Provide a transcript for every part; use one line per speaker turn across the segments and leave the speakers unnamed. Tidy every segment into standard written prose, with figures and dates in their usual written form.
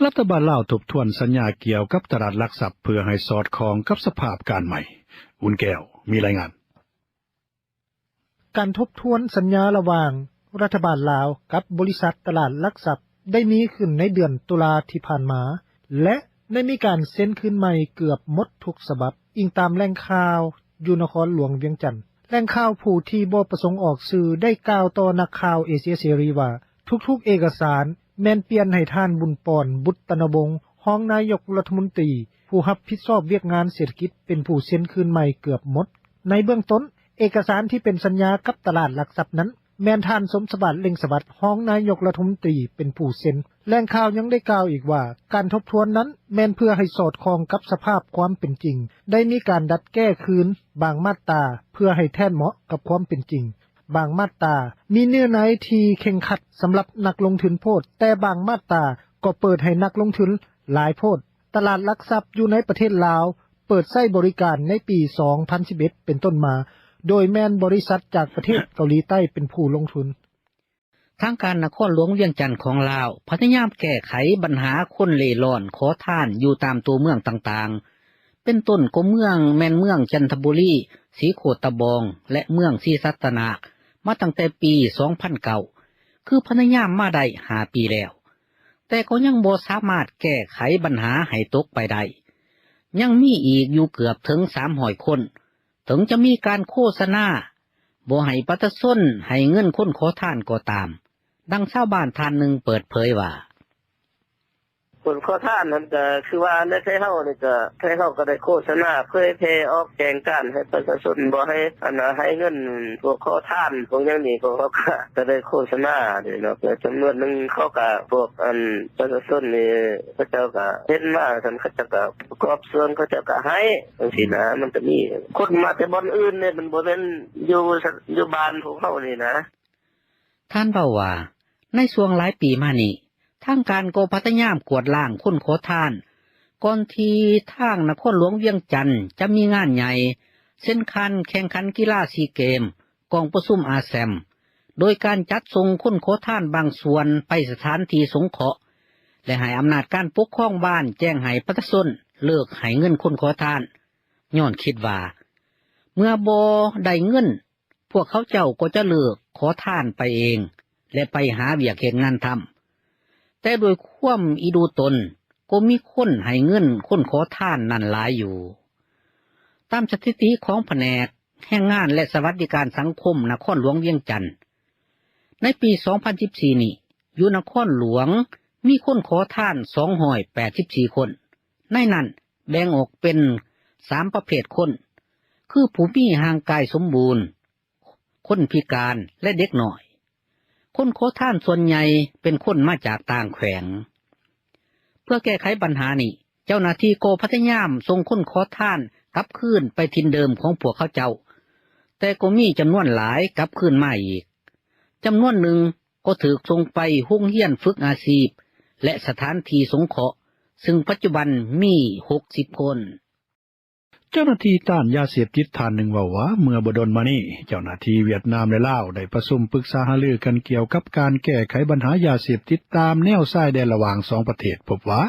รัฐบาลลาวทบทวนสัญญาเกี่ยวกับตลาดหลักทรัพย์เพื่อให้สอดคล้องกับสภาพการใหม่อุ่นแก้วมีรายงาน
การทบทวนสัญญาระหว่างรัฐบาลลาวกับบริษัทตลาดหลักทรัพย์ได้มีขึ้นในเดือนตุลาที่ผ่านมาและได้มีการเซ็นขึ้นใหม่เกือบหมดทุกฉบับอิงตามแหล่งข่าวอยู่นครหลวงเวียงจันทน์แหล่งข่าวผู้ที่บ่ประสงค์ออกสื่อได้กล่าวต่อนักข่าวเอเชียเสรีว่าทุกๆเอกสารแม่นเปลี่ยนให้ท่านบุญปอนบุตรตนบงรองนายกรัฐมนตรีผู้รับผิดชอบเวียกงานเศรษฐกิจเป็นผู้เซ็นคืนใหม่เกือบหมดในเบื้องต้นเอกสารที่เป็นสัญญากับตลาดหลักทรัพย์นั้นแม่นท่านสมสบัติเล็งสวัสดิ์รองนายกรัฐมนตรีเป็นผู้เซ็นแหล่งข่าวยังได้กล่าวอีกว่าการทบทวนนั้นแม่นเพื่อให้สอดคล้องกับสภาพความเป็นจริงได้มีการดัดแก้คืนบางมาตราเพื่อให้แท่นเหมาะกับความเป็นจริงบางมาตรามีเนื้อในที่เข่งขัดสำหรับนักลงทุนโพดแต่บางมาตราก็เปิดให้นักลงทุนหลายโพดตลาดหลักทรัพย์อยู่ในประเทศลาวเปิดใช้บริการในปี 2011 เป็นต้นมาโดยแม่นบริษัทจากประเทศเกาหลีใต้เป็นผู้ลงทุน
ทางการนครหลวงเวียงจันทน์ของลาวพยายามแก้ไขปัญหาคนเล่ร่อนขอทานอยู่ตามตัวเมืองต่างๆเป็นต้นก็เมืองแม่นเมืองจันทบุรีศรีโคตบองและเมืองศรีสัตนาคมาตั้งแต่ปี 2009 คือพยายามมาได้5 ปีแล้วแต่ก็ยังบ่สามารถแก้ไขปัญหาให้ตกไปได้ยังมีอีกอยู่เกือบถึง300 คนถึงจะมีการโฆษณาบ่ให้ประชาชนให้เงินคนขอทานก็ตามดังชาวบ้านท่านหนึ่งเปิดเผยว่า
คนขอทานนั้นก็คือว่าในไทยเฮานี่ก็ไทยเฮาก็ได้โฆษณาเผยแพร่ออกแจ้งการให้ประชาชนบ่ให้ให้เงินพวกขอทานพวกอย่างนี้เขาก็ได้โฆษณานี่เนาะจำนวนนึงเขาก็พวกประชาชนนี่เขาเจ้าก็เห็นว่าท่านเขาเจ้าก็ประกอบส่วนเขาเจ้าก็ให้จังซี่นะมันก็มีคนมาแต่บ่อนอื่นเนี่ยมันบ่แม่นอยู่บ้านของเฮานี่นะ
ท่านเว้าว่าในช่วงหลายปีมานี้ทางการก็พยายามกวดล้างคนขอทานก่อนที่ทางนครหลวงเวียงจันทน์จะมีงานใหญ่เช่นการแข่งขันกีฬาซีเกมกองประชุมอาเซียนโดยการจัดส่งคนขอทานบางส่วนไปสถานที่สงเคราะห์และให้อำนาจการปกครองบ้านแจ้งให้ประชาชนเลิกให้เงินคนขอทานย้อนคิดว่าเมื่อบ่ได้เงินพวกเขาเจ้าก็จะเลิกขอทานไปเองและไปหาเวียกเฮ็ดงานทำแต่โดยความอีดูตนก็มีคนให้เงินคนขอทานนั่นหลายอยู่ตามสถิติของแผนกแรงงานและสวัสดิการสังคมนครหลวงเวียงจันทน์ในปี 2014 นี้อยู่นครหลวงมีคนขอทาน284 คนในนั้นแบ่งออกเป็น3 ประเภทคนคือผู้มีร่างกายสมบูรณ์คนพิการและเด็กน้อยคนขอทานส่วนใหญ่เป็นคนมาจากต่างแขวงเพื่อแก้ไขปัญหานี้เจ้าหน้าที่ก็พยายามส่งคนขอทานกลับคืนไปถิ่นเดิมของพวกเขาเจ้าแต่ก็มีจำนวนหลายกลับคืนมาอีกจำนวนหนึ่งก็ถูกส่งไปโรงเรียนฝึกอาชีพและสถานที่สงเคราะห์ซึ่งปัจจุบันมี60 คน
เจ้าหน้าที่ต้านยาเสพติดท่านหนึ่งว่าเมื่อบ่ดนมานี้เจ้าหน้าที่เวียดนามและลาวได้ประชุมปรึกษาหารือกันเกี่ยวกับการแก้ไขปัญหายาเสพติดตามแนวชายแดนระหว่าง2 ประเทศพบว่า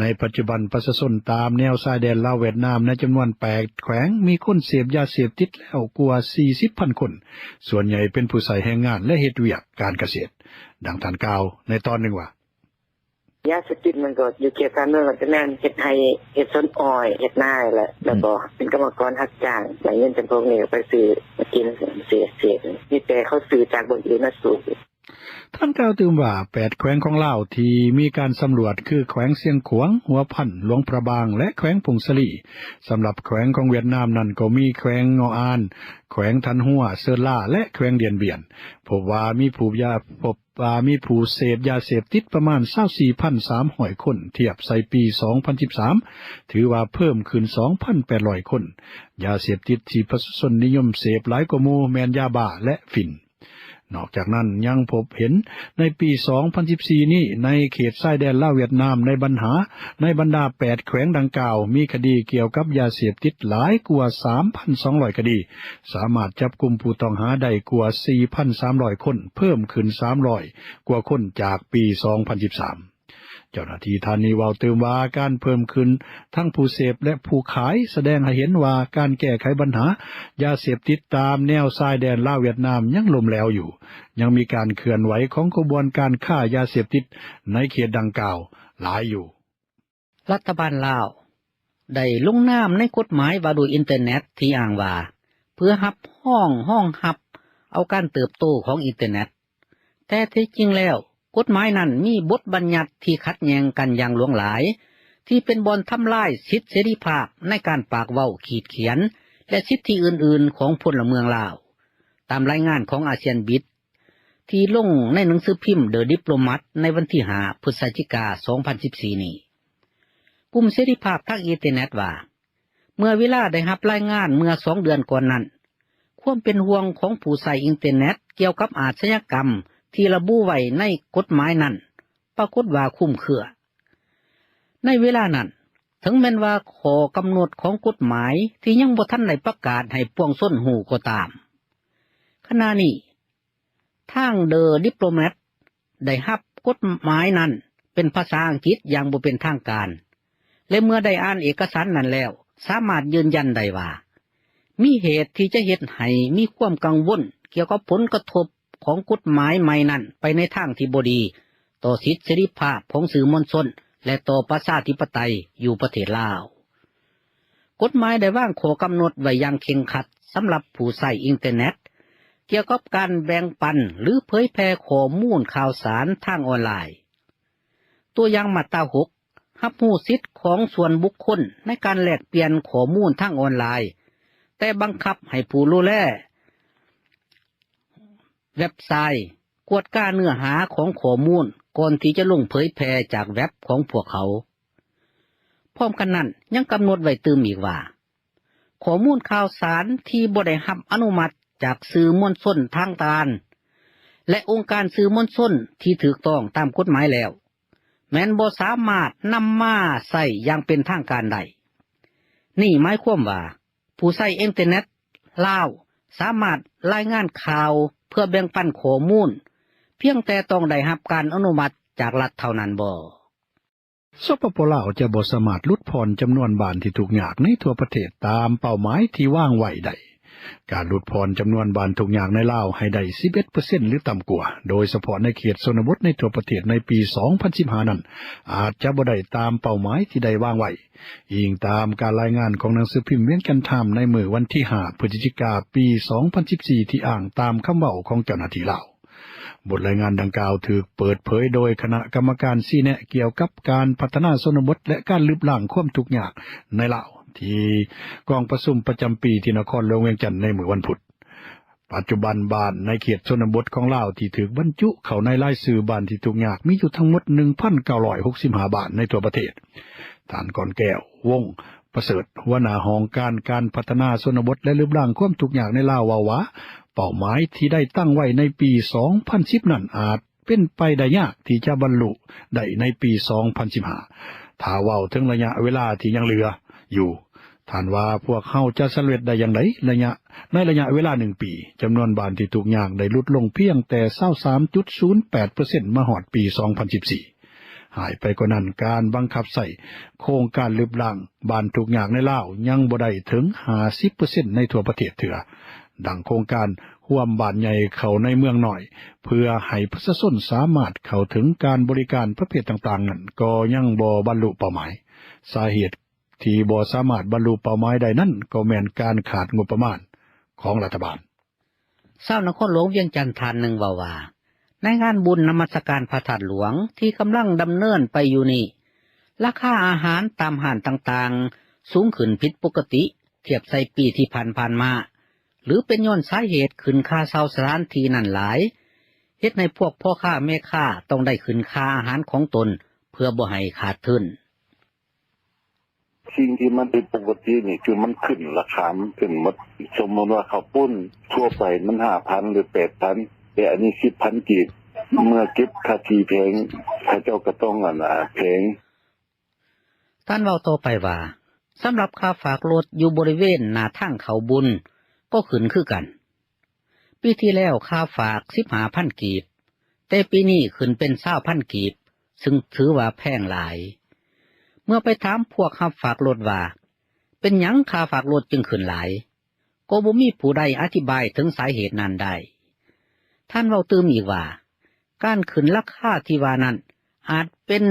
ในปัจจุบันประชาชนตามแนวชายแดนลาวเวียดนามในจำนวน8 แขวงมีคนเสพยาเสพติดแล้วกว่า 40,000 คนส่วนใหญ่เป็นผู้ใช้แรงงานและเฮ็ดเวียกการเกษตรดังท่านกล่าวในตอนหนึ่งว่
ายาเสพติดมันก็อยู่เกี่ยวกับเรื่องจะแน่นเฮ็ดให้เฮ็ดส้นอ้อยเฮ็ดนาแหละแล้วก็เป็นกรรมกรรับจ้างได้เงินจำพวกนี้ไปซื้อมากินเสียมีแต่เขาซื้อจากบนอื่นมาสู่
ท่านกล่าวถึงว่า8 แขวงของลาวที่มีการสำรวจคือแขวงเสียงขวางหัวพันหลวงพระบางและแขวงพงศลีสำหรับแขวงของเวียดนามนั้นก็มีแขวงงออานแขวงทันหัวเซอร์ล่าและแขวงเดียนเบียนพบว่ามีผู้เสพยาเสพติดประมาณ 24,300 คนเทียบใส่ปี 2013 ถือว่าเพิ่มขึ้น 2,800 คนยาเสพติดที่ประชาชนนิยมเสพหลายกว่าหมู่แม่นยาบ้าและฝิ่นนอกจากนั้นยังพบเห็นในปี 2014 นี้ในเขตชายแดนลาวเวียดนามในบรรดา8 แขวงดังกล่าวมีคดีเกี่ยวกับยาเสพติดหลายกว่า 3,200 คดีสามารถจับกุมผู้ต้องหาได้กว่า 4,300 คนเพิ่มขึ้น300 กว่าคนจากปี 2013 เจ้าหน้าที่ท่านนี้เว้าเติมว่าการเพิ่มขึ้นทั้งผู้เสพและผู้ขายแสดงให้เห็นว่าการแก้ไขปัญหายาเสพติดตามแนวชายแดนลาวเวียดนามยังล้มเหลวอยู่ยังมีการเคลื่อนไหวของกระบวนการค้ายาเสพติดในเขตดังกล่าวหลายอยู่
รัฐบาลลาวได้ลงนามในกฎหมายว่าด้วยอินเทอร์เน็ตที่อ้างว่าเพื่อรับห้องรับเอาการเติบโตของอินเทอร์เน็ตแต่ที่จริงแล้วกฎหมายนั้นมีบทบัญญัติที่ขัดแย้งกันอย่างหลวงหลายที่เป็นบ่อนทำลายสิทธิเสรีภาพในการปากเว้าขีดเขียนและสิทธิอื่นๆของพลเมืองลาวตามรายงานของอาเซียนบิดที่ลงในหนังสือพิมพ์เดอะดิปโลมัตในวันที่5พฤศจิกายน 2014 นี้กลุ่มเสรีภาพทางอินเทอร์เน็ตว่าเมื่อเวลาได้รับรายงานเมื่อ2 เดือนก่อนนั้นความเป็นห่วงของผู้ใช้อินเทอร์เน็ตเกี่ยวกับอาชญากรรมที่ระบุไว้ในกฎหมายนั้นปรากฏว่าคุ้มเคือในเวลานั้นถึงแม้ว่าข้อกำหนดของกฎหมายที่ยังบ่ทันได้ประกาศให้ปวงชนหูก็ตามขณะนี้ทางเดอะดิปโลแมตได้รับกฎหมายนั้นเป็นภาษาอังกฤษอย่างบ่เป็นทางการและเมื่อได้อ่านเอกสารนั้นแล้วสามารถยืนยันได้ว่ามีเหตุที่จะเฮ็ดให้มีความกังวลเกี่ยวกับผลกระทบของกฎหมายใหม่นั้นไปในทางที่บ่ดีต่อสิทธิเสรีภาพของสื่อมวลชนและต่อประชาธิปไตยอยู่ประเทศลาวกฎหมายได้วางข้อกำหนดไว้อย่างเคร่งครัดสำหรับผู้ใช้อินเทอร์เน็ตเกี่ยวกับการแบ่งปันหรือเผยแพร่ข้อมูลข่าวสารทางออนไลน์ตัวอย่างมาตรา 6รับรู้สิทธิของส่วนบุคคลในการแลกเปลี่ยนข้อมูลทางออนไลน์แต่บังคับให้ผู้ดูแลเว็บไซต์กวดก้าเนื้อหาของข้อมูลก่อนที่จะลงเผยแพร่จากเว็บของพวกเขาพร้อมกันนั้นยังกำหนดไว้เติมอีกว่าข้อมูลข่าวสารที่บ่ได้รับอนุมัติจากสื่อมวลชนทางการและองค์การสื่อมวลชนที่ถูกต้องตามกฎหมายแล้วแม้นบ่สามารถนำมาใช้อย่างเป็นทางการได้นี่หมายความว่าผู้ใช้อินเทอร์เน็ตลาวสามารถรายงานข่าวเพื่อแบ่งปันข้อมูลเพียงแต่ต้องได้รับการอนุมัติจากรัฐเท่านั้นบ่
สปป.ลาวจะบ่สามารถลดผ่อนจำนวนบ้านที่ทุกข์ยากในทั่วประเทศตามเป้าหมายที่วางไว้ได้การลดผ่อนจำนวนบ้านทุกข์ยากในลาวให้ได้ 11% หรือต่ำกว่าโดยเฉพาะในเขตชนบทในทั่วประเทศในปี 2015 นั้นอาจจะบ่ได้ตามเป้าหมายที่ได้วางไว้อิงตามการรายงานของหนังสือพิมพ์เวียงจันทน์ไทม์ในมื้อวันที่5พฤศจิกายนปี 2014 ที่อ้างตามคำเว้าของเจ้าหน้าที่ลาวบทรายงานดังกล่าวถูกเปิดเผยโดยคณะกรรมการชี้แนะเกี่ยวกับการพัฒนาชนบทและการลดล้างความทุกข์ยากในลาวที่กองประชุมประจำปีที่นครหลวงเวียงจันทน์ในมื้อวันพุธปัจจุบันบ้านในเขตชนบทของลาวที่ถูกบรรจุเข้าในรายชื่อบ้านที่ทุกข์ยากมีอยู่ทั้งหมด 1,965 บ้านในทั่วประเทศท่านก่อนแก้ววงประเสริฐหัวหน้าห้องการพัฒนาชนบทและลดล้างความทุกข์ยากในลาวว่าเป้าหมายที่ได้ตั้งไว้ในปี 2010 นั้นอาจเป็นไปได้ยากที่จะบรรลุได้ในปี 2015 ถ้าเว้าถึงระยะเวลาที่ยังเหลืออยู่ท่านว่าพวกเฮาจะสำเร็จได้อย่างไรในระยะเวลา1ปีจำนวนบ้านที่ทุกข์ยากได้ลดลงเพียงแต่ 23.08% มาฮอดปี 2014 หายไปกว่านั้นการบังคับใส่โครงการลดล้างบ้านทุกข์ยากในลาวยังบ่ได้ถึง 50% ในทั่วประเทศเถื่อดังโครงการร่วมบ้านใหญ่เข้าในเมืองน้อยเพื่อให้ประชาชนสามารถเข้าถึงการบริการประเภทต่างๆนั้นก็ยังบ่บรรลุเป้าหมายสาเหตุที่บ่สามารถบรรลุเป้าหมายใดนั้นก็แม่นการขาดงบประมาณของรัฐบาล
ชาวนครหลวงเวียงจันทน์ท่านหนึ่งว่าในงานบุญนมัสการพระธาตุหลวงที่กำลังดำเนินไปอยู่นี่ราคาอาหารตามห้างต่างๆสูงขึ้นผิดปกติเทียบใส่ปีที่ผ่านมาหรือเป็นย้อนสาเหตุขึ้นค่าเช่าสถานที่นั่นหลายเฮ็ดให้พวกพ่อค้าแม่ค้าต้องได้ขึ้นค่าอาหารของตนเพื่อบ่ให้ขาดทุน
สิ่งที่มันเป็นปกตินี่คือมันขึ้นราคามันขึ้นหมดสมมติว่าข้าวปุ้นทั่วไปมัน 5,000 หรือ 8,000 แต่อันนี้ 10,000 กีบเมื่อเก็บค่าที่แพงเขาเจ้าก็ต้องแพง
ท่านเว้าต่อไปว่าสำหรับค่าฝากรถอยู่บริเวณหน้าทางเขาบุญก็ขึ้นคือกันปีที่แล้วค่าฝาก 15,000 กีบแต่ปีนี้ขึ้นเป็น 20,000 กีบ ซึ่งถือว่าแพงหลายเมื่อไปถามพวกรับฝากรถว่าเป็นหยังค่าฝากรถจึงขึ้นหลายก็บ่มีผู้ใดอธิบายถึงสาเหตุนั้นได้ท่านเว้าตื่มอีกว่าการขึ้นราคาที่ว่านั้นอาจเป็น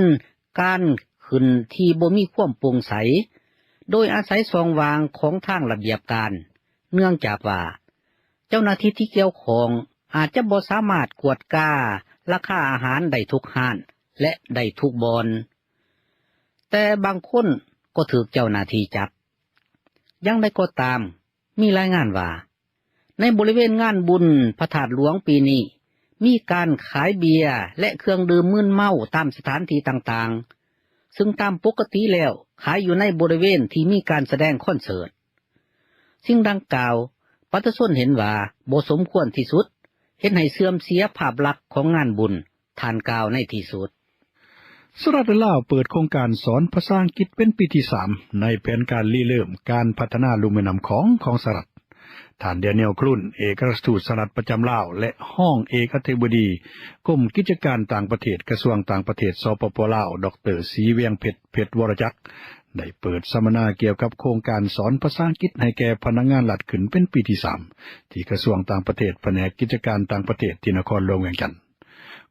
การขึ้นที่บ่มีความโปร่งใสโดยอาศัยช่องว่างของทางระเบียบการเนื่องจากว่าเจ้าหน้าที่ที่เกี่ยวข้องอาจจะบ่สามารถกวดการาคาอาหารได้ทุกห้านและได้ทุกบอนแต่บางคนก็ถูกเจ้าหน้าที่จับยังได้ก็ตามมีรายงานว่าในบริเวณงานบุญพระธาตุหลวงปีนี้มีการขายเบียร์และเครื่องดื่มมึนเมาตามสถานที่ต่างๆซึ่งตามปกติแล้วขายอยู่ในบริเวณที่มีการแสดงคอนเสิร์ตสิ่งดังกล่าวประชาชนเห็นว่าบ่สมควรที่สุดเห็นให้เสื่อมเสียภาพลักษณ์ของงานบุญท่านกล่าวในที่สุด
สหรัฐลาวเปิดโครงการสอนภาษาอังกฤษเป็นปีที่3ในแผนการริเริ่มการพัฒนาลุ่มแม่น้ำของสหรัฐท่านเดเนียลครุนเอกอัครราชทูตสหรัฐประจำลาวและห้องเอกอัครบดีกรมกิจการต่างประเทศกระทรวงต่างประเทศสปป.ลาวดร.ศรีเวียงเพชรวรจักรได้เปิดสัมมนาเกี่ยวกับโครงการสอนภาษาอังกฤษให้แก่พนักงานรัฐขึ้นเป็นปีที่3ที่กระทรวงต่างประเทศแผนกกิจการต่างประเทศที่นครหลวงเวียงจันทน์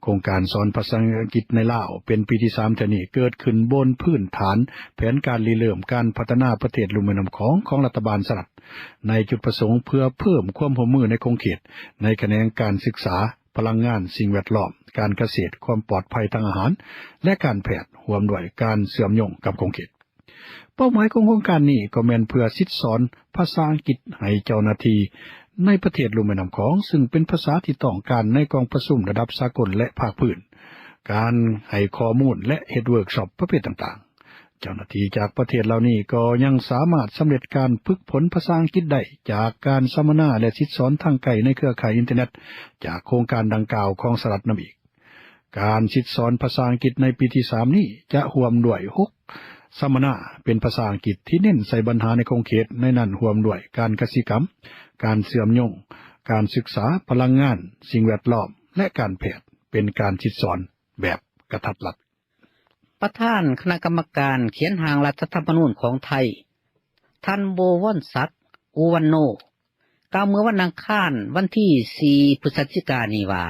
โครงการสอนภาษาอังกฤษในลาวเป็นปีที่3เท่านี้เกิดขึ้นบนพื้นฐานแผนการริเริ่มการพัฒนาประเทศลุ่มแม่น้ำของรัฐบาลสหรัฐในจุดประสงค์เพื่อเพิ่มความร่วมมือในคงเขตในแขนงการศึกษาพลังงานสิ่งแวดล้อมการเกษตรความปลอดภัยทางอาหารและการแพทย์รวมด้วยการเชื่อมโยงกับคงเขตเป้าหมายของโครงการนี้ก็แม่นเพื่อสิทธิสอนภาษาอังกฤษให้เจ้าหน้าที่ในประเทศลุ่มแม่น้ำซึ่งเป็นภาษาที่ต้องการในกองประชุมระดับสากลและภาคพื้นการให้ข้อมูลและเฮ็ดเวิร์กช็อปประเภทต่างๆเจ้าหน้าที่จากประเทศเหล่านี้ก็ยังสามารถสำเร็จการฝึกฝนภาษาอังกฤษได้จากการสัมมนาและสิทธิสอนทางไกลในเครือข่ายอินเทอร์เน็ตจากโครงการดังกล่าวของสหรัฐนำอีกการสิทธิสอนภาษาอังกฤษในปีที่3นี้จะรวมด้วย6สัมมนาเป็นภาษาอังกฤษที่เน้นใส่ปัญหาในคงเขตในนั้นรวมด้วยการกสิกรรมการเชื่อมโยงการศึกษาพลังงานสิ่งแวดล้อมและการแพทย์เป็นการสิทธิสอนแบบกระทัดรัด
ประธานคณะกรรมการเขียนร่างรัฐธรรมนูญของไทยท่านโบวรศักดิ์อุวันโนกล่าวเมื่อวันอังคารวันที่4พฤศจิกายนนี้ว่า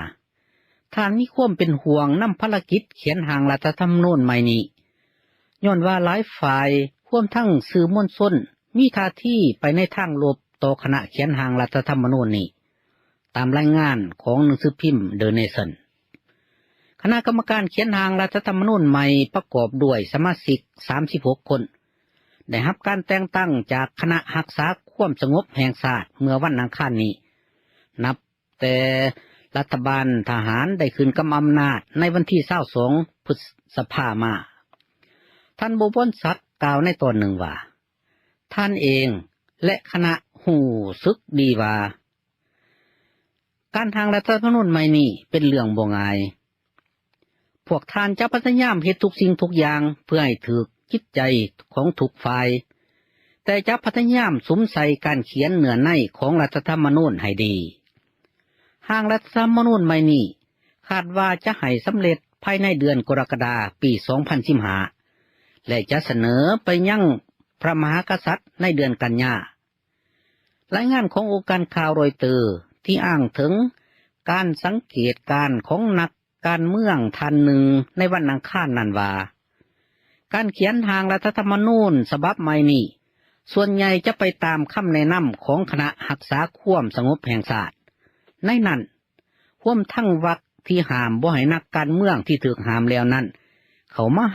ท่านมีความเป็นห่วงนำภารกิจเขียนร่างรัฐธรรมนูญใหม่นี้ย้อนว่าหลายฝ่ายรวมทั้งสื่อมวลชนมีท่าทีไปในทางลบต่อคณะเขียนร่างรัฐธรรมนูญนี้ตามรายงานของหนังสือพิมพ์เดอะเนชั่นคณะกรรมการเขียนร่างรัฐธรรมนูญใหม่ประกอบด้วยสมาชิก36คนได้รับการแต่งตั้งจากคณะรักษาความสงบแห่งชาติเมื่อวันอังคารนี้นับแต่รัฐบาลทหารได้ขึ้นกำอำนาจในวันที่22พฤษภาคมมาท่านโบวรศักดิ์กล่าวในตอนหนึ่งว่าท่านเองและคณะหูซึกดีว่าการทางรัฐธรรมนูญใหม่นี้เป็นเรื่องบ่ง่ายพวกท่านจะพยายามเฮ็ดทุกสิ่งทุกอย่างเพื่อให้ถูกจิตใจของทุกฝ่ายแต่จะพยายามสวมใส่การเขียนเนื้อในของรัฐธรรมนูญให้ดีร่างรัฐธรรมนูญใหม่นี้คาดว่าจะให้สำเร็จภายในเดือนกรกฎาคมปี2015และจะเสนอไปยังพระมหากษัตริย์ในเดือนกันยารายงานขององค์การข่าวรอยเตอร์ที่อ้างถึงการสังเกตการณ์ของนักการเมืองท่านหนึ่งในวันอังคารนั้นว่าการเขียนร่างรัฐธรรมนูญฉบับใหม่นี้ส่วนใหญ่จะไปตามคำแนะนำของคณะรักษาความสงบแห่งชาติในนั้นรวมทั้งวรรคที่ห้ามบ่ให้นักการเมืองที่ถูกห้ามแล้วนั้นเขามา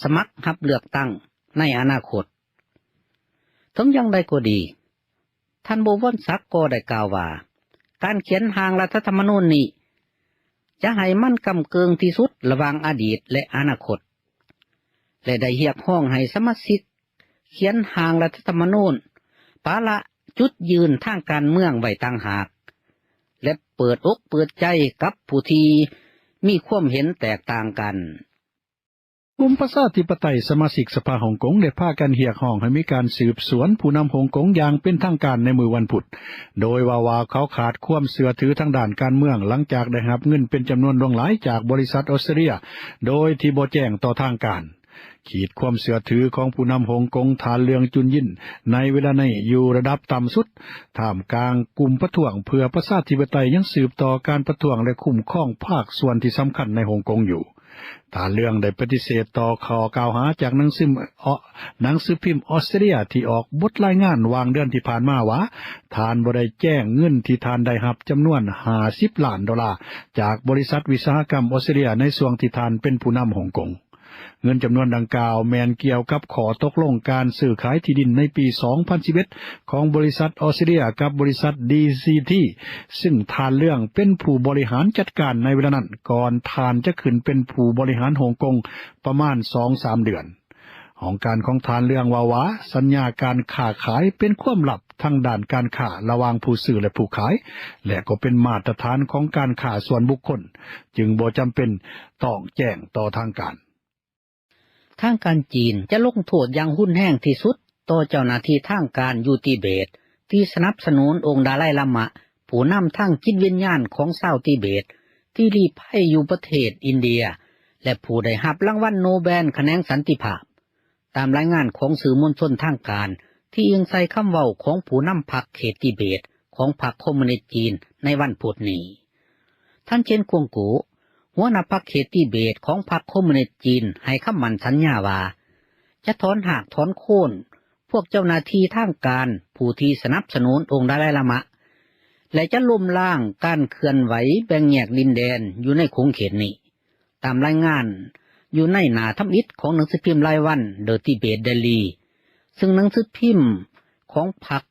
สมัครรับเลือกตั้งในอนาคตถึงอย่างใดก็ดีท่านโบวรศักดิ์ก็ได้กล่าวว่าการเขียนร่างรัฐธรรมนูญนี้จะให้มันกำเกิงที่สุดระหว่างอดีตและอนาคตและได้เรียกร้องให้สมาชิกเขียนร่างรัฐธรรมนูญปาละจุดยืนทางการเมืองไว้ต่างหากและเปิดอกเปิดใจกับผู้ที่มีความเห็นแตกต่างกัน
กลุ่มประชาธิปไตยสมาชิกสภาฮ่องกงได้พากันเรียกร้องให้มีการสืบสวนผู้นำฮ่องกงอย่างเป็นทางการในมื้อวันพุธโดยว่าเขาขาดความเชื่อถือทางด้านการเมืองหลังจากได้รับเงินเป็นจำนวนหลวงหลายจากบริษัทออสเตรเลียโดยที่บ่แจ้งต่อทางการขีดความเชื่อถือของผู้นำฮ่องกงฐานเลืองจุนยินในเวลานี้อยู่ระดับต่ำสุดท่ามกลางกลุ่มประท้วงเพื่อประชาธิปไตยยังสืบต่อการประท้วงและคุ้มครองภาคส่วนที่สำคัญในฮ่องกงอยู่ฐานเรื่องได้ปฏิเสธต่อข้อกล่าวหาจากหนังสือพิมพ์ออสเตรเลียที่ออกบทรายงานวางเดือนที่ผ่านมาว่าทานบ่ได้แจ้งเงินที่ทานได้รับจำนวน50 ล้านดอลลาร์จากบริษัทวิสาหกรรมออสเตรเลียในช่วงที่ทานเป็นผู้นำฮ่องกงเงินจำนวนดังกล่าวแมนเกี่ยวกับขอตกลงการซื้อขายที่ดินในปี 2011 ของบริษัทออสเตรเลียกับบริษัท DCT ซึ่งทานเรื่องเป็นผู้บริหารจัดการในเวลานั้นก่อนทานจะขึ้นเป็นผู้บริหารฮ่องกงประมาณ 2-3 เดือนของการของทานเรื่องว่าสัญญาการค้าขายเป็นความลับทางด้านการค้าระหว่างผู้ซื้อและผู้ขายและก็เป็นมาตรฐานของการค้าส่วนบุคคลจึงบ่จำเป็นต้องแจ้งต่อทางการ
ทางการจีนจะลงโทษอย่างรุนแรงที่สุดต่อเจ้าหน้าที่ทางการอยู่ทิเบตที่สนับสนุนองค์ดาไลลามะผู้นำทางจิตวิญญาณของชาวทิเบตที่ลี้ภัยอยู่ประเทศอินเดียและผู้ได้รับรางวัลโนเบลแขนงสันติภาพตามรายงานของสื่อมวลชนทางการที่อิงใส่คำเว้าของผู้นำพรรคเขตทิเบตของพรรคคอมมิวนิสต์จีนในวันพุธนี้ท่านเชนกวงกูหัวหน้าพรรคเขตทิเบตของพรรคคอมมิวนิสต์จีนให้คำมั่นสัญญาว่าจะถอนหากถอนโค่นพวกเจ้าหน้าที่ทางการผู้ที่สนับสนุนองค์ดาไลลามะและจะล้มล้างการเคลื่อนไหวแบ่งแยกดินแดนอยู่ในขงเขตนี้ตามรายงานอยู่ในหน้าทำอิฐของหนังสือพิมพ์รายวัน The Tibet Daily ซึ่งหนังสือพิมพ์ของพรรค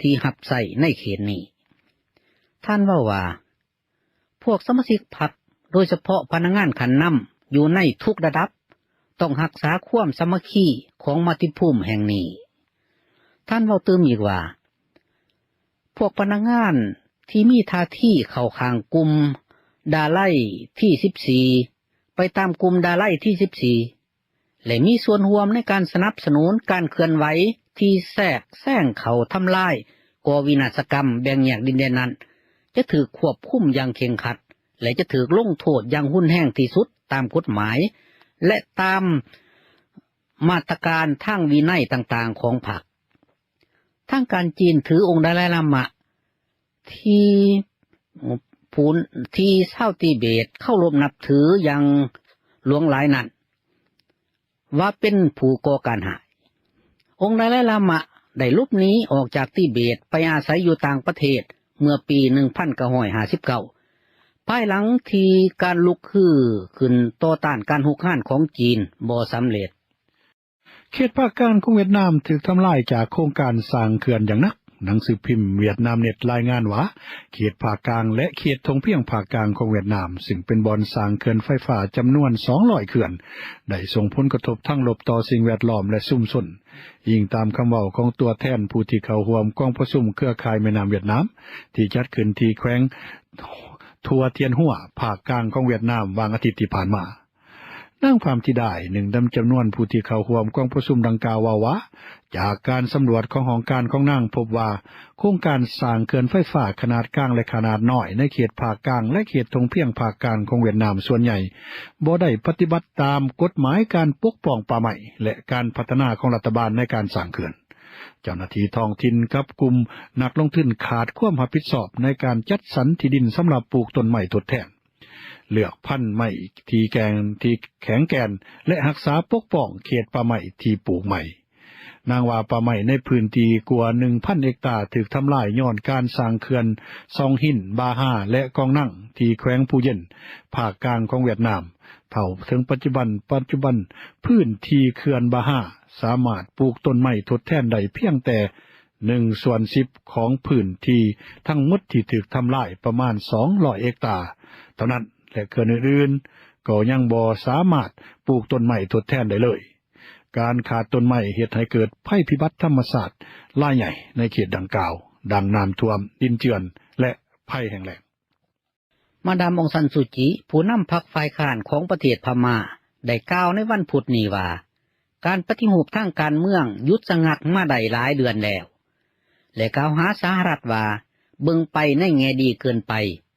ที่หับใส่ในเขตนี้ท่านว่าพวกสมาชิกพรรคโดยเฉพาะพนักงานขันนำอยู่ในทุกระดับต้องรักษาความสามัคคีของมาตุภูมิแห่งนี้ท่านเว้าเติมอีกว่าพวกพนักงานที่มีท่าทีเข้าข้างกลุ่มดาไลที่14ไปตามกลุ่มดาไลที่14และมีส่วนร่วมในการสนับสนุนการเคลื่อนไหวที่แทรกแซงเข้าทำลายก่อวินาศกรรมแบ่งแยกดินแดนนั้นจะถูกควบคุมอย่างเคร่งครัดและจะถูกลงโทษอย่างรุนแรงที่สุดตามกฎหมายและตามมาตรการทางวินัยต่างๆของพรรคทางการจีนถือองค์ดาไลลามะที่ชาวทิเบตเข้ารบนับถืออย่างหลวงหลายนั้นว่าเป็นผู้ก่อการหายองค์ดาไลลามะได้หลบหนีออกจากทิเบตไปอาศัยอยู่ต่างประเทศเมื่อปี 1959ภายหลังที่การลุกขึ้นต่อต้านการรุกรานของจีนบ่สำเร็จ
เขตภาคกลางของเวียดนามถูกทำลายจากโครงการสร้างเขื่อนอย่างหนักหนังสือพิมพ์เวียดนามเน็ตรายงานว่าเขตภาคกลางและเขตทงเพียงภาคกลางของเวียดนามซึ่งเป็นบ่อนสร้างเขื่อนไฟฟ้าจำนวน200เขื่อนได้ส่งผลกระทบทั้งลบต่อสิ่งแวดล้อมและชุมชนยิ่งตามคำเว้าของตัวแทนผู้ที่เข้าร่วมกองประชุมเครือข่ายแม่น้ำเวียดนามที่จัดขึ้นที่แขวงทัวเทียนหัวภาคกลางของเวียดนามวันอาทิตย์ที่ผ่านมานางความที่ได้หนึ่งจำนวนผู้ที่เข้าร่วมกองประชุมดังกล่าวว่าจากการสำรวจของหองการของนางพบว่าโครงการสร้างเขื่อนไฟฟ้าขนาดกลางและขนาดน้อยในเขตภาคกลางและเขตทงเพียงภาคกลางของเวียดนามส่วนใหญ่บ่ได้ปฏิบัติตามกฎหมายการปกป้องป่าไม้และการพัฒนาของรัฐบาลในการสร้างเขื่อนเจ้าหน้าที่ท้องถิ่นกับกลุ่มนักลงทุนขาดความรับผิดชอบในการจัดสรรที่ดินสำหรับปลูกต้นไม้ทดแทนเลือกพันธุ์ไม้ที่แข็งแกร่งและรักษาปกป้องเขตป่าไม้ที่ปลูกใหม่นางว่าป่าไม้ในพื้นที่กว่า 1,000 เฮกตาร์ถูกทำลายย้อนการสร้างเขื่อนซองหินบาฮาและกองนั่งที่แขวงภูเย็นภาคกลางของเวียดนามเท่าถึงปัจจุบันพื้นที่เขื่อนบาฮาสามารถปลูกต้นไม้ทดแทนได้เพียงแต่1/10ของพื้นที่ทั้งหมดที่ถูกทำลายประมาณ200เฮกตาร์เท่านั้นและเขื่อนอื่นๆก็ยังบ่สามารถปลูกต้นไม้ทดแทนได้เลยการขาดต้นไม้เฮ็ดให้เกิดภัยพิบัติธรรมชาติรายใหญ่ในเขตดังกล่าวดังน้ำท่วมดินเจือนและภัยแห้งแล้ง
มาดามองซันซูจิผู้นำพรรคฝ่ายค้านของประเทศพม่า ได้กล่าวในวันพุธนี้ว่าการปฏิรูปทางการเมืองหยุดชะงักมาได้หลายเดือนแล้วและกล่าวหาสหรัฐว่าเบิ่งไปในแง่ดีเกินไป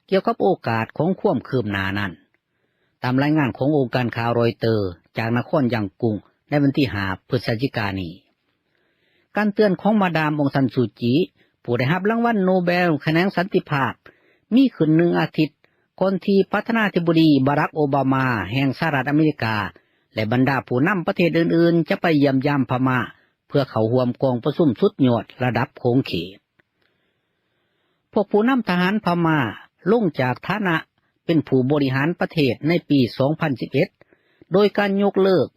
เกี่ยวกับโอกาสของความคืบหน้านั้นตามรายงานขององค์การข่าวรอยเตอร์จากนครยังกุงในวันที่5 พฤศจิกายนนี้การเตือนของมาดามองซันซูจีผู้ได้รับรางวัลโนเบลแขนงสันติภาพมีขึ้น1 อาทิตย์ก่อนที่ประธานาธิบดีบารักโอบามาแห่งสหรัฐอเมริกาและบรรดาผู้นำประเทศอื่นๆจะไปเยี่ยมยามพม่าเพื่อเข้าร่วมกองประชุมสุดยอดระดับโขงเขตพวกผู้นำทหารพม่าลงจากฐานะเป็นผู้บริหารประเทศในปี 2011 โดยการยกเลิก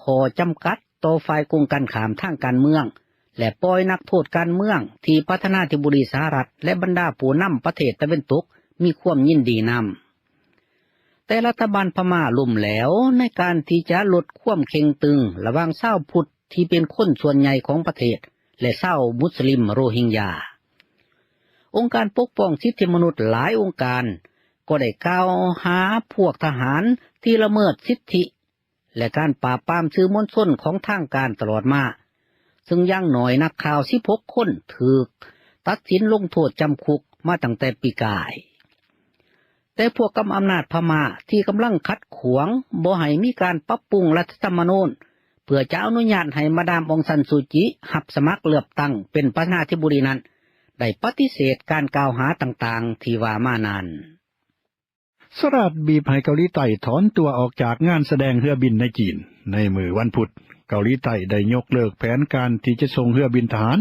ข้อจำกัดต่อฝ่ายกงกันข้ามทางการเมืองและปล่อยนักโทษการเมืองที่ประธานาธิบดีสหรัฐและบรรดาผู้นำประเทศตะวันตกมีความยินดีนำแต่รัฐบาลพม่าล้มเหลวในการที่จะลดความเข่งตึงระหว่างชาวพุทธที่เป็นคนส่วนใหญ่ของประเทศและชาวมุสลิมโรฮิงญาองค์การปกป้องสิทธิมนุษย์หลายองค์การก็ได้กล่าวหาพวกทหารที่ละเมิดสิทธิและการปราบปรามสื่อมวลชนของทางการตลอดมาซึ่งอย่างน้อยนักข่าว16 คนถูกตัดสินลงโทษจำคุกมาตั้งแต่ปีกายแต่พวกกำอำนาจพม่าที่กำลังขัดขวางบ่ให้มีการปรับปรุงรัฐธรรมนูญเพื่อจะอนุญาตให้มาดามองซันซูจีรับสมัครเลือกตั้งเป็นประธานาธิบดีนั้นได้ปฏิเสธการกล่าวหาต่างๆที่ว่ามานาน
สหรัฐบีบให้เกาหลีใต้ถอนตัวออกจากงานแสดงเรือบินในจีนในมื้อวันพุธเกาหลีใต้ได้ยกเลิกแผนการที่จะส่งเรือบินทหาร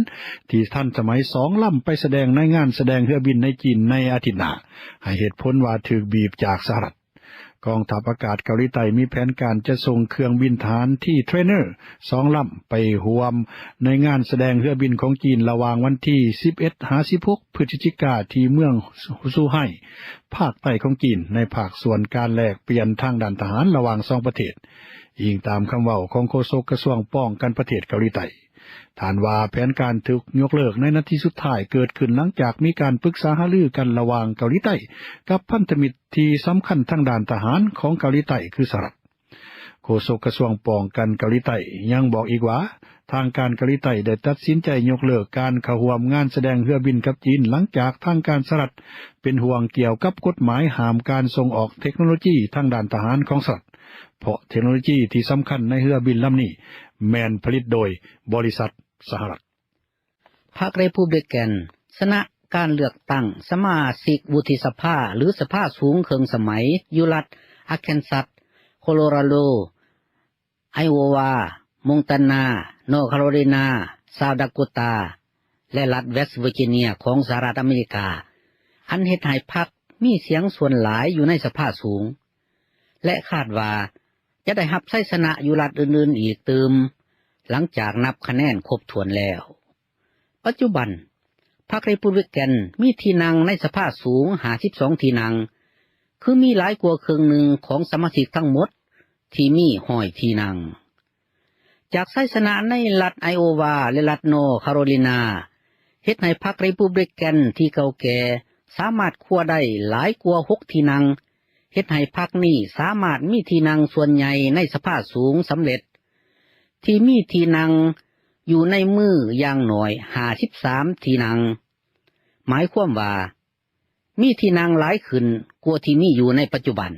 ที่ทันสมัย2 ลำไปแสดงในงานแสดงเรือบินในจีนในอาทิตย์หน้าให้เหตุผลว่าถูกบีบจากสหรัฐกองทัพอากาศเกาหลีใต้มีแผนการจะส่งเครื่องบินทหารที่เทรนเนอร์2 ลำไปร่วมในงานแสดงเรือบินของจีนระหว่างวันที่11-16 พฤศจิกายนที่เมืองซูไห่ภาคใต้ของจีนในภาคส่วนการแลกเปลี่ยนทางด้านทหารระหว่าง2 ประเทศอิงตามคำเว้าของโฆษกกระทรวงป้องกันประเทศเกาหลีใต้ฐานว่าแผนการถูกยกเลิกในนาทีสุดท้ายเกิดขึ้นหลังจากมีการปรึกษาหารือกันระหว่างเกาหลีใต้กับพันธมิตรที่สำคัญทางด้านทหารของเกาหลีใต้คือสหรัฐโฆษกกระทรวงป้องกันเกาหลีใต้ยังบอกอีกว่าทางการเกาหลีใต้ได้ตัดสินใจยกเลิกการเข้าร่วมงานแสดงเรือบินกับจีนหลังจากทางการสหรัฐเป็นห่วงเกี่ยวกับกฎหมายห้ามการส่งออกเทคโนโลยีทางด้านทหารของสหรัฐเพราะเทคโนโลยีที่สำคัญในเรือบินลำนี้แม่นผลิตโดยบริษัทสหรัฐ
พรรคเรพับลิกันชนะการเลือกตั้งสมาชิกวุฒิสภาหรือสภาสูงครึ่งสมัยอยู่รัฐอาร์แคนซัสโคโลราโดไอโอวามอนตานานอร์แคโรไลนาซาวท์ดาโกตาและรัฐเวสต์เวอร์จิเนียของสหรัฐอเมริกาอันเฮ็ดให้พรรคมีเสียงส่วนหลายอยู่ในสภาสูงและคาดว่าจะได้รับชัยชนะอยู่รัฐอื่นๆอีกเติมหลังจากนับคะแนนครบถ้วนแล้วปัจจุบันพรรครีพับลิกันมีที่นั่งในสภาสูง52 ที่นั่งคือมีหลายกว่าครึ่งหนึ่งของสมาชิกทั้งหมดที่มี100 ที่นั่งจากชัยชนะในรัฐไอโอวาและรัฐนอร์แคโรไลนาเฮ็ดให้พรรครีพับลิกันที่เก่าแก่สามารถคว้าได้หลายกว่า6 ที่นั่งเฮ็ดให้พรรคนี้สามารถมีที่นั่งส่วนใหญ่ในสภาสูงสำเร็จที่มีที่นั่งอยู่ในมืออย่างน้อย53 ที่นั่งหมายความว่ามีที่นั่งหลายขึ้นกว่าที่มีอยู่ในปัจจุบัน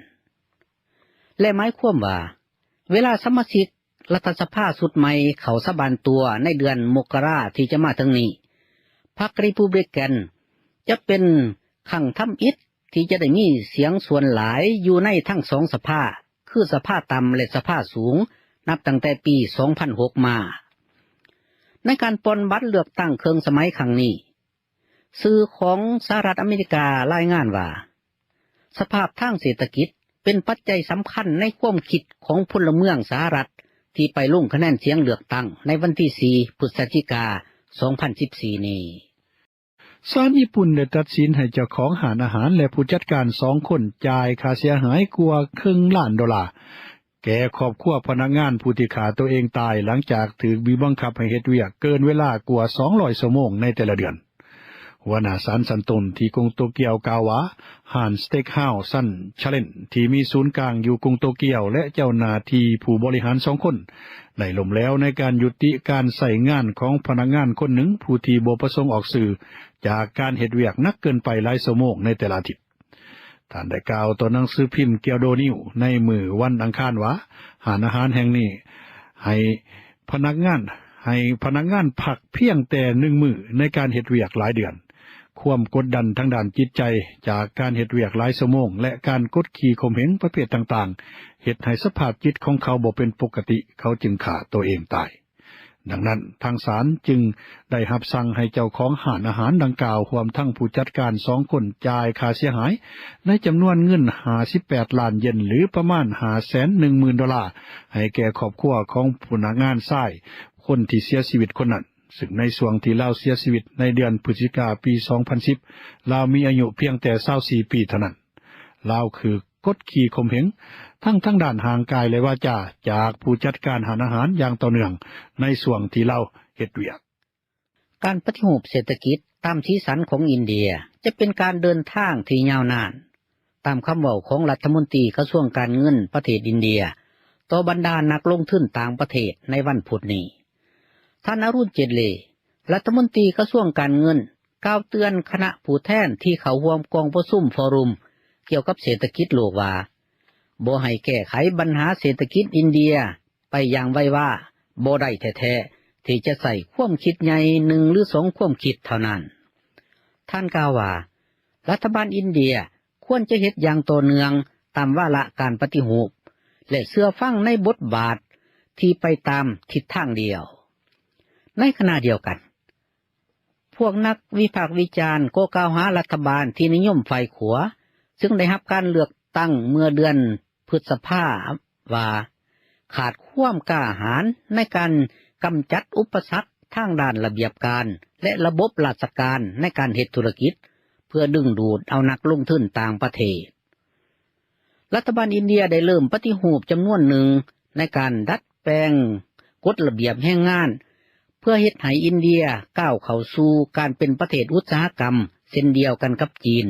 และหมายความว่าเวลาสมาชิกรัฐสภาชุดใหม่เข้าสาบานตัวในเดือนมกราที่จะมาถึงนี้พรรครีพับลิกันจะเป็นขั้งทำอิฐที่จะได้มีเสียงส่วนหลายอยู่ในทั้ง2 สภาคือสภาต่ำและสภาสูงนับตั้งแต่ปี 2006 มาในการปนบัตรเลือกตั้งครึ่งสมัยครั้งนี้สื่อของสหรัฐอเมริการายงานว่าสภาพทางเศรษฐกิจเป็นปัจจัยสำคัญในความคิดของพลเมืองสหรัฐที่ไปลงคะแนนเสียงเลือกตั้งในวันที่4 พฤศจิกายน 2014 นี้
ศาลญี่ปุ่นได้ตัดสินให้เจ้าของร้านอาหารและผู้จัดการ2 คนจ่ายค่าเสียหายกว่า$500,000แก่ครอบครัวพนักงานผู้ที่ฆ่าตัวเองตายหลังจากถูกบีบบังคับให้เฮ็ดเวียกเกินเวลากว่า200 ชั่วโมงในแต่ละเดือน หัวหน้าศาลสันตนที่กรุงโตเกียวกล่าวว่าห้านสเต็กเฮาส์ซันชาเลนที่มีศูนย์กลางอยู่กรุงโตเกียวและเจ้าหน้าที่ผู้บริหาร2คนได้ล้มแล้วในการยุติการใส่งานของพนักงานคนหนึ่งผู้ที่บ่ประสงค์ออกสื่อจากการเฮ็ดเวียกหนักเกินไปหลายชั่วโมงในแต่ละอาทิตย์ท่านได้กล่าวต่อหนังสือพิมพ์เกียวโดนิวในมื้อวันอังคารว่าร้านอาหารแห่งนี้ให้พนักงานพักเพียงแต่1มื้อในการเฮ็ดเวียกหลายเดือนความกดดันทางด้านจิตใจจากการเฮ็ดเวียกหลายชั่วโมงและการกดขี่ข่มเหงประเภทต่างๆเฮ็ดให้สภาพจิตของเขาบ่เป็นปกติเขาจึงฆ่าตัวเองตายดังนั้นทางศาลจึงได้รับสั่งให้เจ้าของร้านอาหารดังกล่าวรวมทั้งผู้จัดการ2คนจ่ายค่าเสียหายในจำนวนเงิน58ล้านเยนหรือประมาณ 510,000 ดอลลาร์ให้แก่ครอบครัวของพนักงานชายคนที่เสียชีวิตคนนั้นซึ่งในช่วงที่ลาวเสียชีวิตในเดือนพฤศจิกายนปี 2010ลาวมีอายุเพียงแต่24ปีเท่านั้นลาวคือกดขี่ข่มเหงทั้งด้านห่างกายและวาจาจากผู้จัดการร้านอาหารอย่างต่อเนื่องในช่วงที่ลาวเฮ็ดเวียก
การปฏิรูปเศรษฐกิจตามสีสันของอินเดียจะเป็นการเดินทางที่ยาวนานตามคำเว้าของรัฐมนตรีกระทรวงการเงินประเทศอินเดียต่อบรรดานักลงทุนต่างประเทศในวันพุธนี้ท่านอรุณเจตเลรัฐมนตรีกระทรวงการเงินกล่าวเตือนคณะผู้แทนที่เข้าร่วมกองประชุมฟอรัมเกี่ยวกับเศรษฐกิจโลกว่าบ่ให้แก้ไขปัญหาเศรษฐกิจอินเดียไปอย่างไว้ว่าบ่ได้แท้ๆที่จะใส่ความคิดใหญ่1หรือ2ความคิดเท่านั้นท่านกล่าวว่ารัฐบาลอินเดียควรจะเฮ็ดอย่างต่อเนื่องตามวาระการปฏิรูปและเชื่อฟังในบทบาทที่ไปตามทิศทางเดียวในขณะเดียวกันพวกนักวิพากษ์วิจารณ์ก็กล่าวหารัฐบาลที่นิยมฝ่ายขวาซึ่งได้รับการเลือกตั้งเมื่อเดือนพฤษภาคมว่าขาดความกล้าหาญในการกำจัดอุปสรรคทางด้านระเบียบการและระบบราชการในการเฮ็ดธุรกิจเพื่อดึงดูดเอานักลงทุนต่างประเทศรัฐบาลอินเดียได้เริ่มปฏิรูปจำนวนหนึ่งในการดัดแปลงกฎระเบียบแรงงานเพื่อเฮ็ดให้อินเดียก้าวเข้าสู่การเป็นประเทศอุตสาหกรรมเช่นเดียวกันกับจีน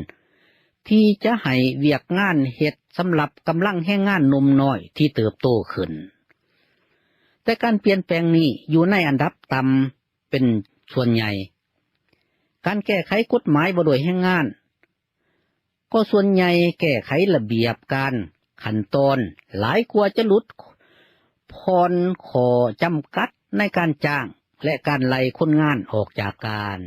ที่จะให้เวียกงานเฮ็ดสำหรับกำลังแรงงานหนุ่มน้อยที่เติบโตขึ้นแต่การเปลี่ยนแปลงนี้อยู่ในอันดับต่ำเป็นส่วนใหญ่การแก้ไขกฎหมายบ่โดยแรงงานก็ส่วนใหญ่แก้ไขระเบียบการขั้นตอนหลายกว่าจะลดผ่อนข้อจำกัดในการจ้างและการไล่คนงานออกจากการ